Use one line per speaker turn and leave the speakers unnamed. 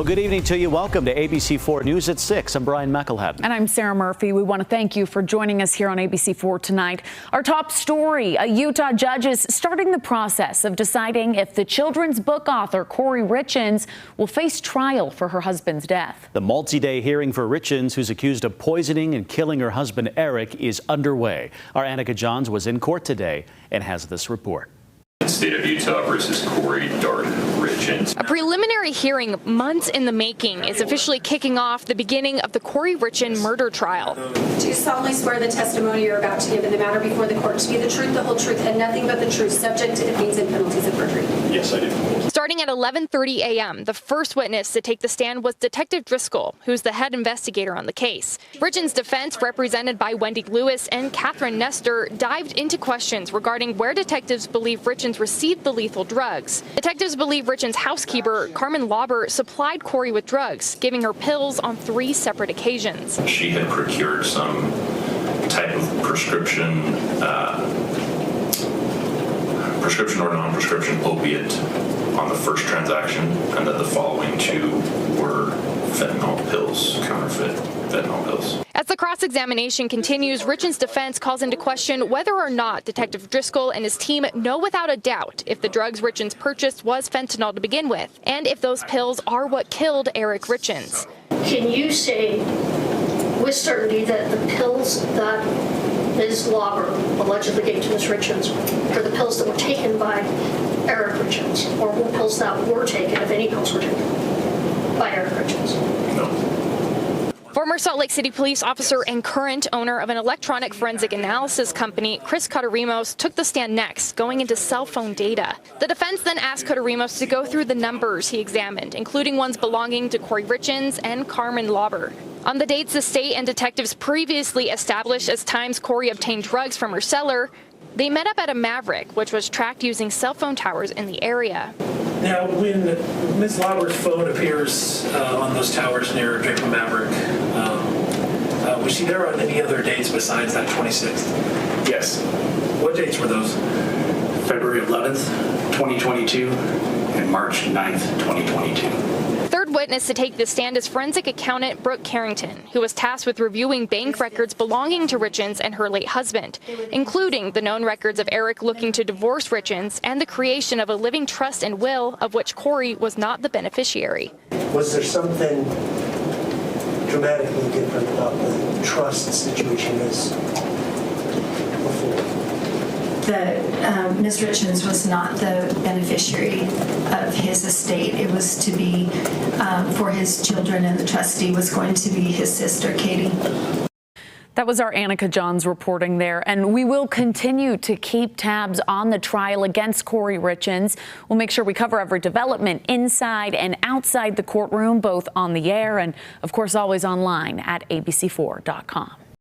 good evening to you. Welcome to ABC4 News at 6. I'm Brian McElhatton.
And I'm Sarah Murphy. We want to thank you for joining us here on ABC4 tonight. Our top story, a Utah judge is starting the process of deciding if the children's book author Kouri Richins will face trial for her husband's death.
The multi-day hearing for Richins, who's accused of poisoning and killing her husband Eric, is underway. Our Annika Johns was in court today and has this report.
State of Utah versus Kouri Richins.
A preliminary hearing months in the making is officially kicking off the beginning of the Kouri Richins murder trial.
Do you solemnly swear the testimony you're about to give in the matter before the court to be the truth, the whole truth, and nothing but the truth, subject to the pains and penalties of perjury?
Yes, I do.
Starting at 11:30 a.m., the first witness to take the stand was Detective Driscoll, who's the head investigator on the case. Richins' defense, represented by Wendy Lewis and Catherine Nestor, dived into questions regarding where detectives believe Richins received the lethal drugs. Detectives believe Richins' housekeeper, Carmen Lauber, supplied Kouri with drugs, giving her pills on 3 separate occasions.
She had procured some type of prescription or non-prescription opiate on the first transaction, and that the following 2 were fentanyl pills, counterfeit fentanyl pills.
As the cross-examination continues, Richins' defense calls into question whether or not Detective Driscoll and his team know without a doubt if the drugs Richins purchased was fentanyl to begin with, and if those pills are what killed Eric Richins.
Can you say with certainty that the pills that Ms. Lauber allegedly gave to Ms. Richins are the pills that were taken by Eric Richins, or what pills that were taken, if any pills were taken by Eric Richins?
No.
Former Salt Lake City police officer and current owner of an electronic forensic analysis company, Kouri, took the stand next, going into cell phone data. The defense then asked Kouri to go through the numbers he examined, including ones belonging to Kouri Richins and Carmen Lauber. On the dates the state and detectives previously established as times Kouri obtained drugs from her seller, they met up at a Maverick, which was tracked using cell phone towers in the area.
Now, when Ms. Lauber's phone appears on those towers near Draper Maverick, was she there on any other dates besides that 26th?
Yes.
What dates were those?
February 11th, 2022 and March 9th, 2022.
Third witness to take the stand is forensic accountant Brooke Carrington, who was tasked with reviewing bank records belonging to Richins and her late husband, including the known records of Eric looking to divorce Richins and the creation of a living trust and will of which Kouri was not the beneficiary.
Was there something dramatically different about the trust situation as before?
Ms. Richins was not the beneficiary of his estate. It was to be for his children, and the trustee was going to be his sister, Katie.
That was our Annika Johns reporting there, and we will continue to keep tabs on the trial against Kouri Richins. We'll make sure we cover every development inside and outside the courtroom, both on the air and, of course, always online at abc4.com.